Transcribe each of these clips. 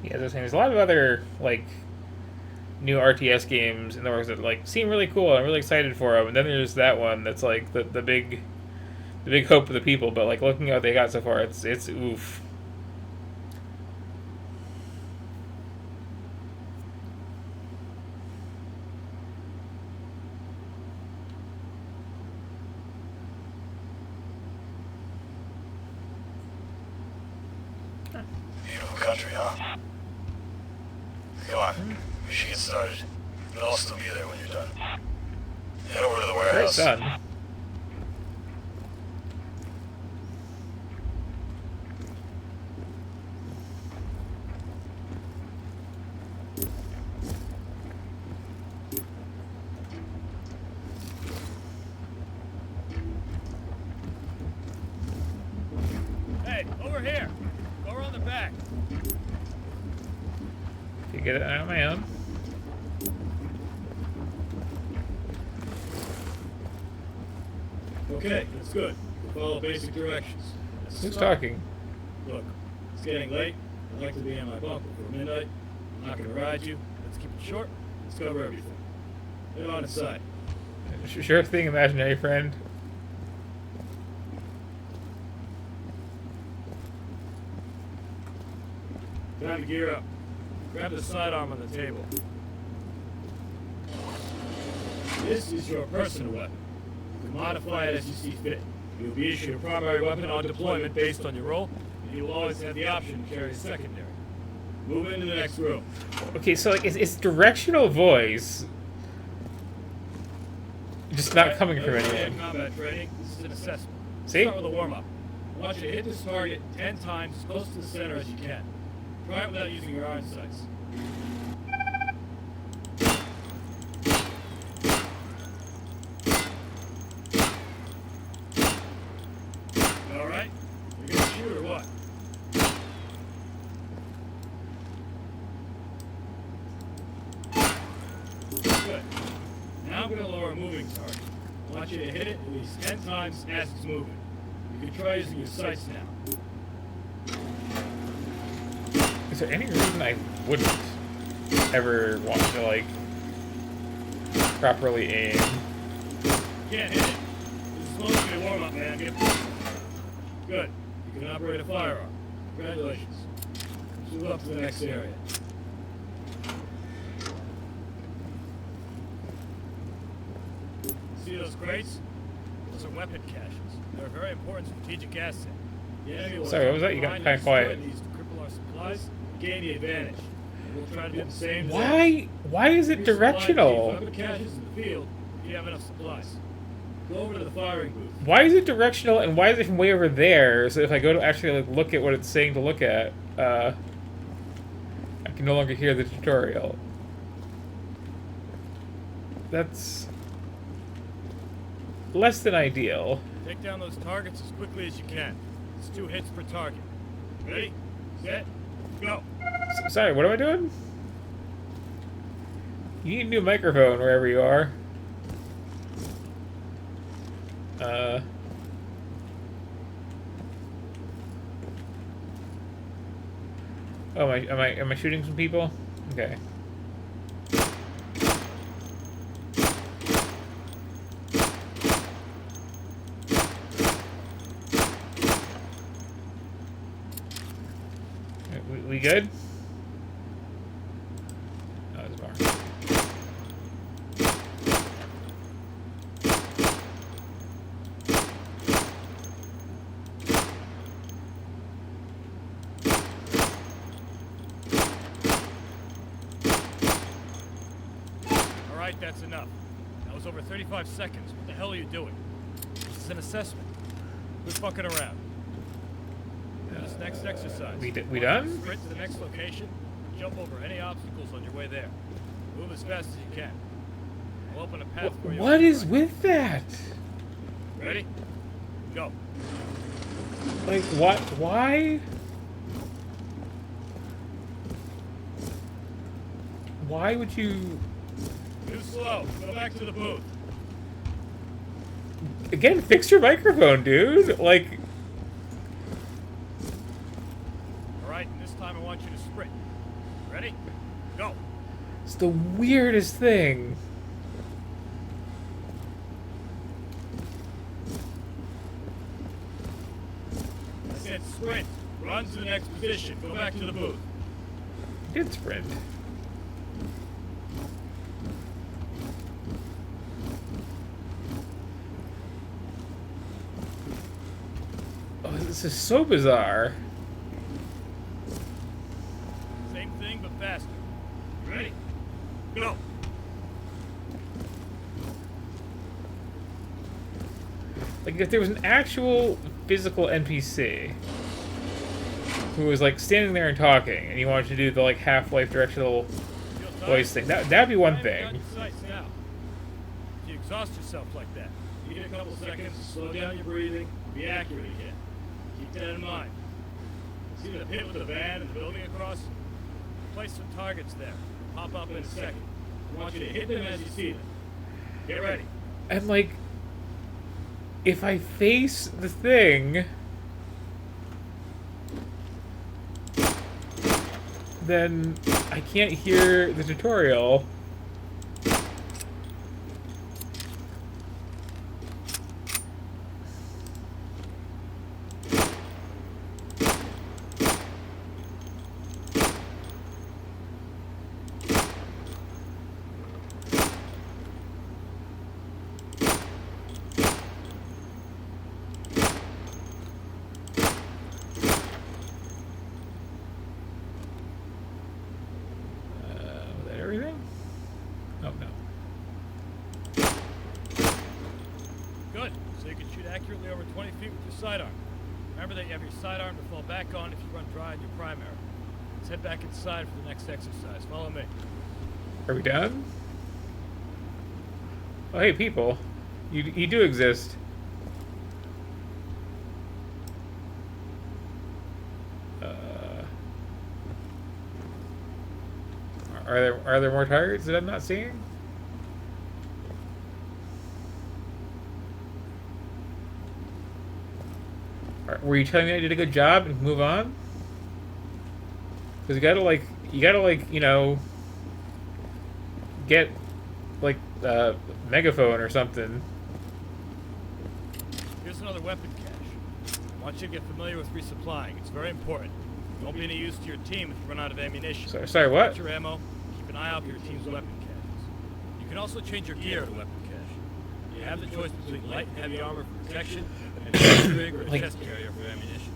Yeah, there's a lot of other like new RTS games in the works that like seem really cool. I'm really excited for them. And then there's that one that's like the big hope of the people. But like looking at what they got so far, it's oof. Beautiful country, huh? Come on, we should get started. But I'll still be there when you're done. Head over to the Great warehouse. son. Hey, over here. Go around the back. You get it on my own. Okay, that's good. We'll follow basic directions. Who's talking? Look, it's getting late. I'd like to be in my bunk before midnight. I'm not gonna ride you. Let's keep it short. Let's cover everything. Head on inside. Sure thing, imaginary friend. Time to gear up. Grab the sidearm on the table. This is your personal weapon. You can modify it as you see fit. You'll be issued a primary weapon on deployment based on your role, and you'll always have the option to carry a secondary. Move into the next room. Okay, so like it's directional voice, just not coming from anyone. Combat training. This is an assessment. See? Start with a warm-up. I want you to hit this target 10 times as close to the center as you can. Try it without using your iron sights. All right? You're gonna shoot or what? Good. Now I'm gonna lower a moving target. I want you to hit it at least 10 times as it's moving. You can try using your sights now. Is there any reason I wouldn't ever want to like properly aim? Can't hit it. This is supposed to be a warm-up, man. Good. You can operate a firearm. Congratulations. Move up to the next area. See those crates? Those are weapon caches. They're a very important strategic asset. The enemy will Sorry, what was that? You got find kinda and destroy quiet. these to cripple our supplies and gain the advantage. And we'll try to do the same. Why is it directional? Weapon caches in the field if you have enough supplies. Go over to the firing booth. Why is it directional and why is it from way over there? So if I go to actually like look at what it's saying to look at, I can no longer hear the tutorial. That's less than ideal. Take down those targets as quickly as you can. It's 2 hits per target. Ready? Set? Go! Sorry, what am I doing? You need a new microphone wherever you are. Oh, am I shooting some people? Okay. We good? Oh, there's more. All right, that's enough. That was over 35 seconds. What the hell are you doing? This is an assessment. Quit fucking around. This next exercise. We done? Sprint to the next location. Jump over any obstacles on your way there. Move as fast as you can. I'll open a path for you. What is with that? Ready? Go. Like, what? Why? Why would you... Too slow. Go back to the booth. Again, fix your microphone, dude. Like... All right, and this time I want you to sprint. Ready? Go. It's the weirdest thing. I said sprint. Run to the next position. Go back to the booth. Did sprint. Oh, this is so bizarre. Same thing, but faster. Ready? Go. Like, if there was an actual physical NPC who was, like, standing there and talking, and you wanted to do the, like, Half-Life directional voice thing, that'd be one thing. Now. If you exhaust yourself like that, you get a couple seconds, slow down your breathing, be accurate again. Keep that in mind. See the pit with the van and the building across? Place some targets there. Pop up in a second. I want you to hit them as you see them. Get ready. And, like, if I face the thing, then I can't hear the tutorial. Was that everything? Oh, no. Good. So you can shoot accurately over 20 feet with your sidearm. Remember that you have your sidearm to fall back on if you run dry in your primary. Let's head back inside for the next exercise. Follow me. Are we done? Oh, hey, people. You do exist. Are there more targets that I'm not seeing? Were you telling me I did a good job and move on? Because you gotta like, you know, get like megaphone or something. Here's another weapon cache. I want you to get familiar with resupplying. It's very important. Don't be any use to your team if you run out of ammunition. Sorry, what? Get your ammo. Keep an eye out for your team's weapon caches. You can also change your gear to weapon cache. You have the choice between light and heavy armor for protection, and a chest rig or a chest carrier for ammunition.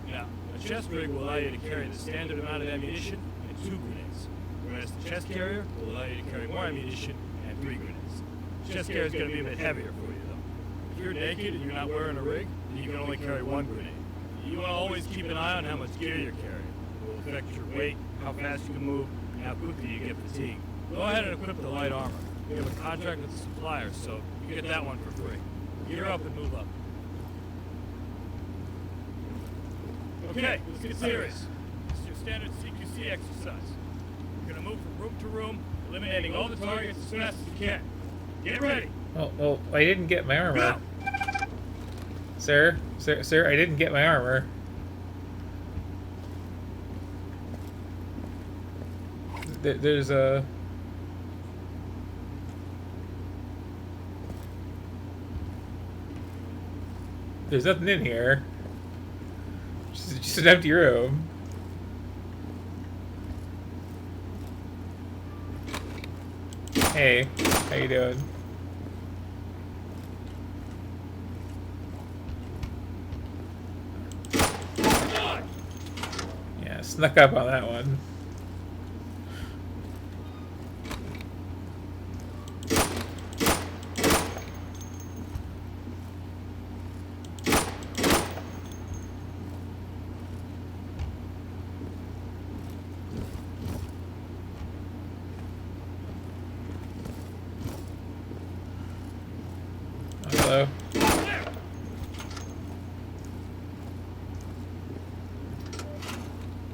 Now, a chest rig will allow you to carry the standard amount of ammunition and 2 grenades, whereas the chest carrier will allow you to carry more ammunition and 3 grenades. The chest carrier is going to be a bit heavier for you, though. If you're naked and you're not wearing a rig, then you can only carry 1 grenade. You want to always keep an eye on how much gear you're carrying. It will affect your weight, how fast you can move, and how quickly you get fatigued. Go ahead and equip the light armor. We have a contract with the supplier, so you get that one for free. Gear up and move up. Okay, let's get serious. This is your standard CQC exercise. You're going to move from room to room, eliminating all the targets as fast as you can. Get ready. Oh, well, I didn't get my armor. Go. Sir, I didn't get my armor. There's a... There's nothing in here. Just an empty room. Hey, how you doing? Yeah, snuck up on that one. Hello.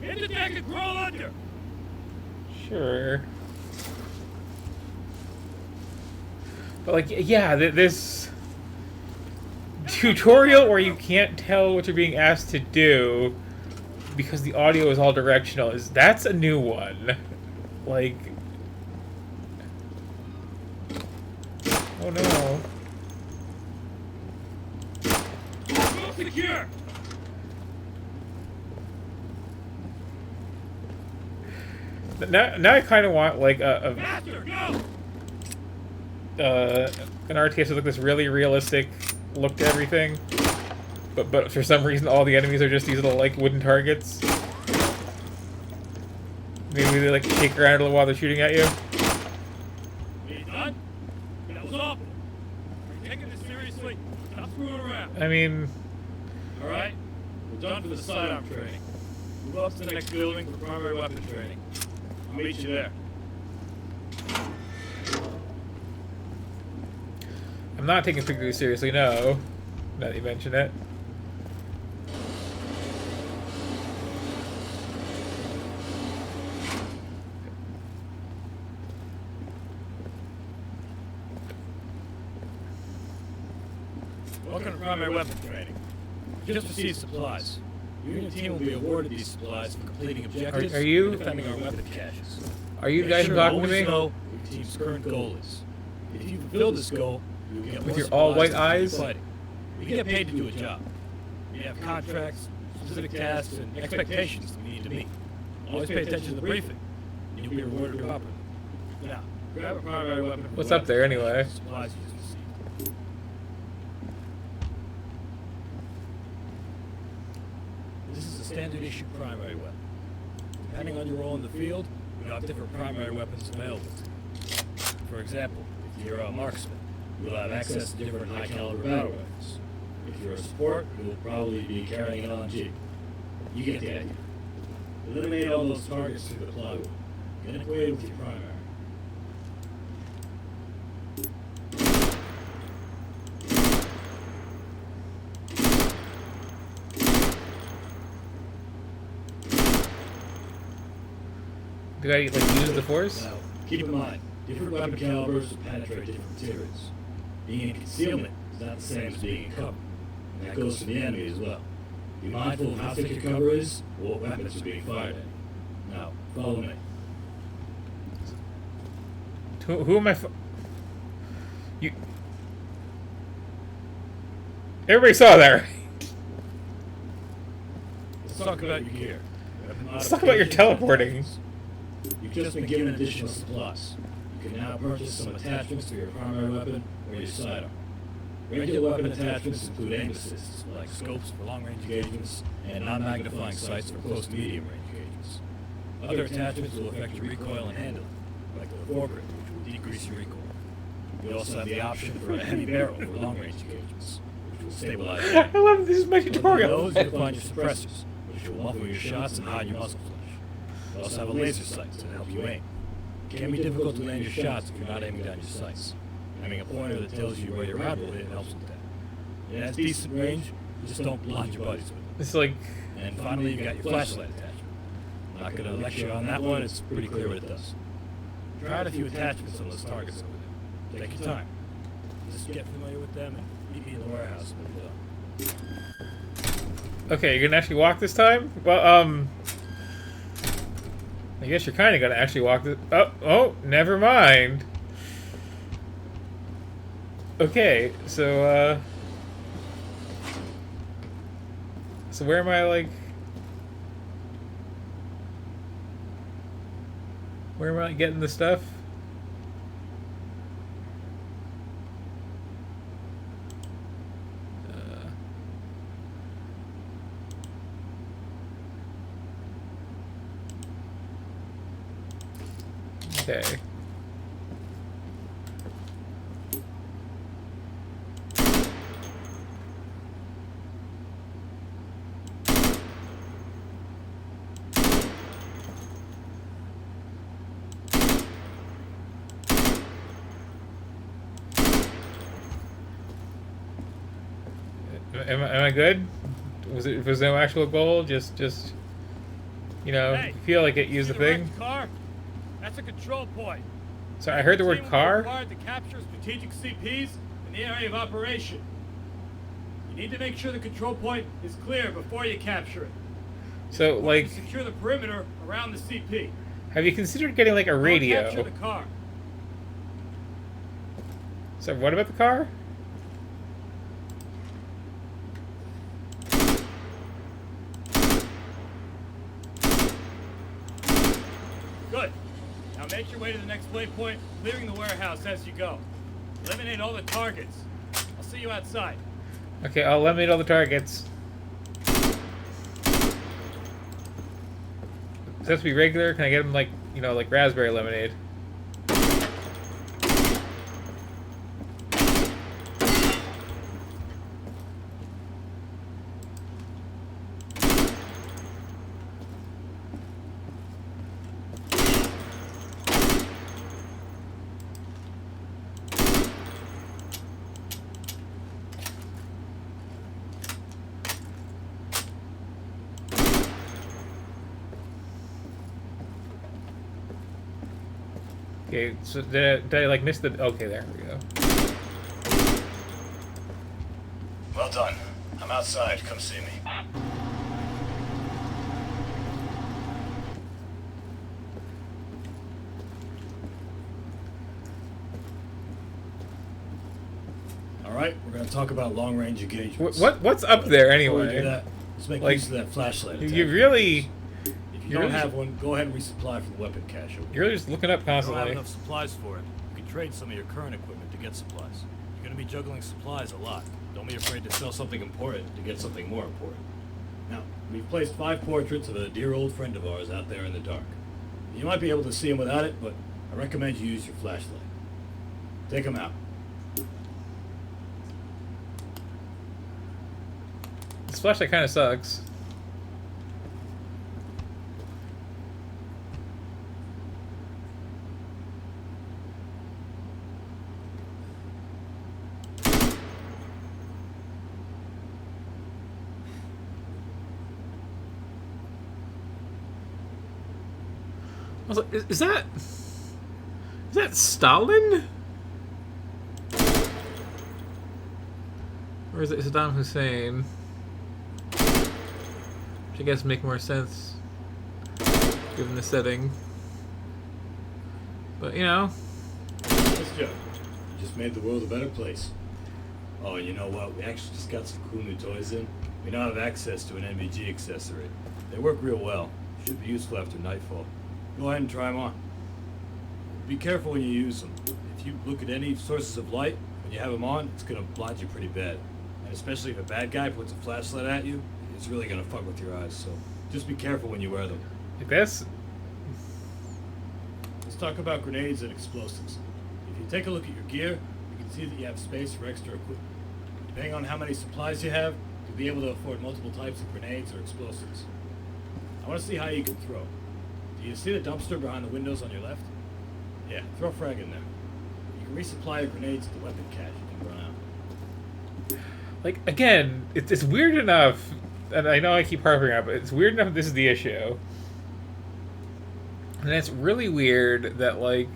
Hit the deck and crawl under. Sure. But like, yeah, this tutorial where you can't tell what you're being asked to do because the audio is all directional. That's a new one. Like, oh no. Secure. Now I kind of want like Faster, go. an RTS with like this really realistic look to everything, but for some reason all the enemies are just these little like wooden targets. Maybe they like shake around a little while they're shooting at you. Are you done? That was awful. Are you taking this seriously? Stop screwing around. I mean, All right, we're done for the sidearm training. Move up to the next building for primary weapon training. I'll meet you there. I'm not taking particularly seriously, no. Now that you mention it. Welcome to primary weapon training. You just received supplies. You and your team will be awarded these supplies for completing objectives Are you- and defending our weapon caches. Are you Make guys sure talking to always me? know what your team's current goal is. If you fulfill this goal, you will get With more your all white supplies to eyes? continue fighting. You get paid to do a job. You have contracts, specific tasks, and expectations that we need to meet. Always pay attention to the briefing, and you'll be rewarded properly. Now, grab a primary weapon. from What's the up there, weapon anyway? cache, supplies you just received. This is a standard issue primary weapon. Depending on your role in the field, you have different primary weapons available to you. For example, if you're a marksman, you'll have access to different high caliber battle rifles. If you're a support, you'll probably be carrying an LMG. You get the idea. Eliminate all those targets through the plywood. Get acquainted with your primary. Do I like use the force? Now, keep in mind, different weapon calibers will penetrate different materials. Being in concealment is not the same as being in cover. And that goes for the enemy as well. Be mindful of how thick your cover is, or what weapons are being fired at. Now, follow me. Who am I? You. Everybody saw that, right? Let's talk about your gear. Let's talk about your teleporting. You've just been given additional supplies. You can now purchase some attachments for your primary weapon or your sidearm. Regular weapon attachments include aim assists, like scopes for long-range engagements and non-magnifying sights for close medium-range engagements. Other attachments will affect your recoil and handling, like the foregrip, which will decrease your recoil. You also have the option for a heavy barrel for long-range engagements, which will stabilize your aim. I love this. Is my Under tutorial. those, you'll find your suppressors, which will muffle your shots and hide your muzzle flash. You also have a laser sight to help you aim. It can be difficult to land your shots if you're not aiming down your sights. Having a pointer that tells you where your round will hit helps with that. It has decent range, just don't blind your buddies with it. It's like And finally, you've got your flashlight attachment. I'm not going to lecture on that one, it's pretty clear what it does. Try out a few attachments on those targets over there. Take your time. Just get familiar with them and meet me in the warehouse when you're done. okay. You're gonna actually walk this time? Well, I guess you're kind of gonna actually walk this. Oh, never mind. Okay, so so where am I, like? Where am I getting the stuff? Okay. Am I good? Was no actual goal? Just you know, Hey, feel like it. Use the thing. wrecked car? That's a control point. So I heard the word Team will be car. required to capture strategic CPs in the area of operation. You need to make sure the control point is clear before you capture it. So, We're like, to secure the perimeter around the CP. have you considered getting, like, a Don't radio? capture the car. So, what about the car? Good. Now make your way to the next waypoint, clearing the warehouse as you go. Eliminate all the targets. I'll see you outside. Okay, I'll eliminate all the targets. Does it have to be regular? Can I get them, like, you know, like raspberry lemonade? Okay, so did I like miss the... Okay, there we go. Well done. I'm outside. Come see me. All right, we're going to talk about long-range engagements. What's up there Before we do anyway? that, let's make Like, use of that flashlight. You really... If you you're don't really- have one, go ahead and resupply from the weapon cache. You're really just looking up If you don't have constantly. enough supplies for it, you can trade some of your current equipment to get supplies. You're going to be juggling supplies a lot. Don't be afraid to sell something important to get something more important. Now, we've placed 5 portraits of a dear old friend of ours out there in the dark. You might be able to see him without it, but I recommend you use your flashlight. Take him out. This flashlight kind of sucks. I was like, is that Stalin? Or is it Saddam Hussein? Which I guess make more sense given the setting. But you know, Nice job. You just made the world a better place. Oh, and you know what? We actually just got some cool new toys in. We now have access to an NVG accessory. They work real well. Should be useful after nightfall. Go ahead and try them on. Be careful when you use them. If you look at any sources of light, when you have them on, it's going to blind you pretty bad. And especially if a bad guy puts a flashlight at you, it's really going to fuck with your eyes. So just be careful when you wear them. like this. Let's talk about grenades and explosives. If you take a look at your gear, you can see that you have space for extra equipment. Depending on how many supplies you have, you'll be able to afford multiple types of grenades or explosives. I want to see how you can throw. Do you see the dumpster behind the windows on your left? Yeah, throw a frag in there. You can resupply your grenades at the weapon cache if you run out. Like again, it's weird enough, and I know I keep harping on it, but it's weird enough that this is the issue. And it's really weird that like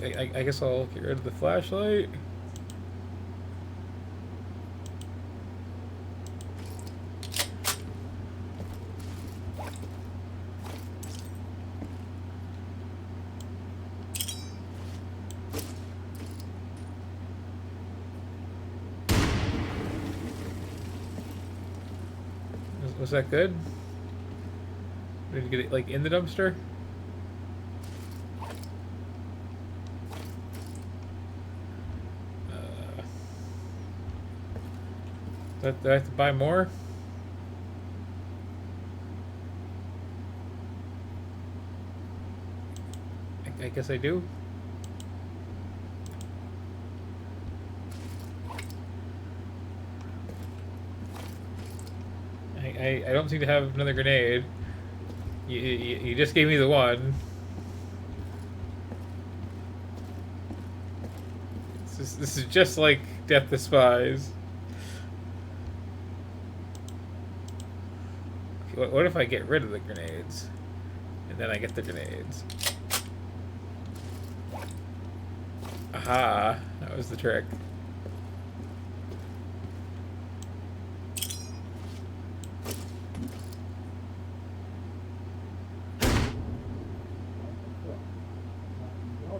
I guess I'll get rid of the flashlight. Was that good? Did you get it like in the dumpster? Do I have to buy more? I guess I do. I don't seem to have another grenade. You just gave me the one. This is just like Death to Spies. What if I get rid of the grenades? And then I get the grenades. Aha, that was the trick.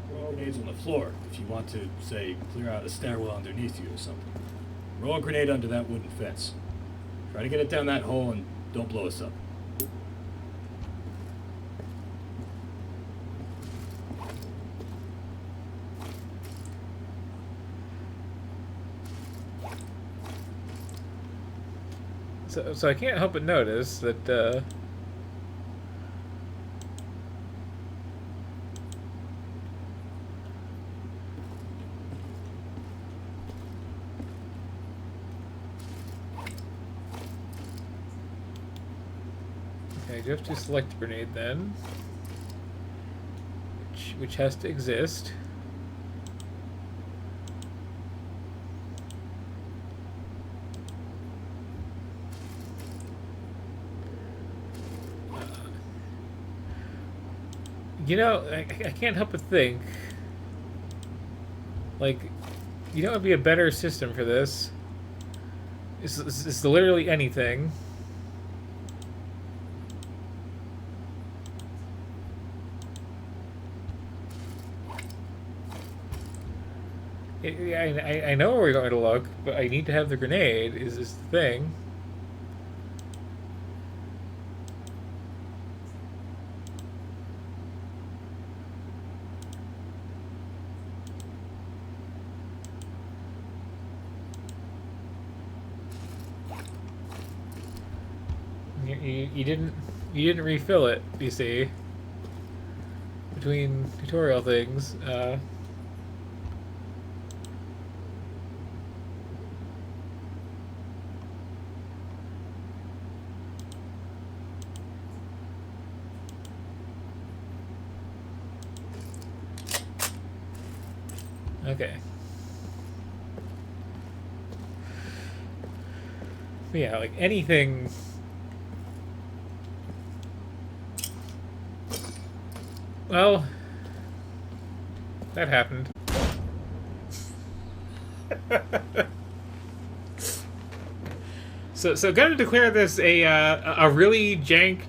Throw grenades on the floor if you want to, say, clear out a stairwell underneath you or something. Roll a grenade under that wooden fence. Try to get it down that hole and don't blow us up. So I can't help but notice that okay, you have to select a grenade then, which has to exist. You know, I can't help but think, like, you know what would be a better system for this? It's literally anything. I know where we're going to look, but I need to have the grenade, is this the thing. You didn't refill it, you see, between tutorial things. Okay. Yeah, like anything. Well, that happened. So gonna declare this a really jank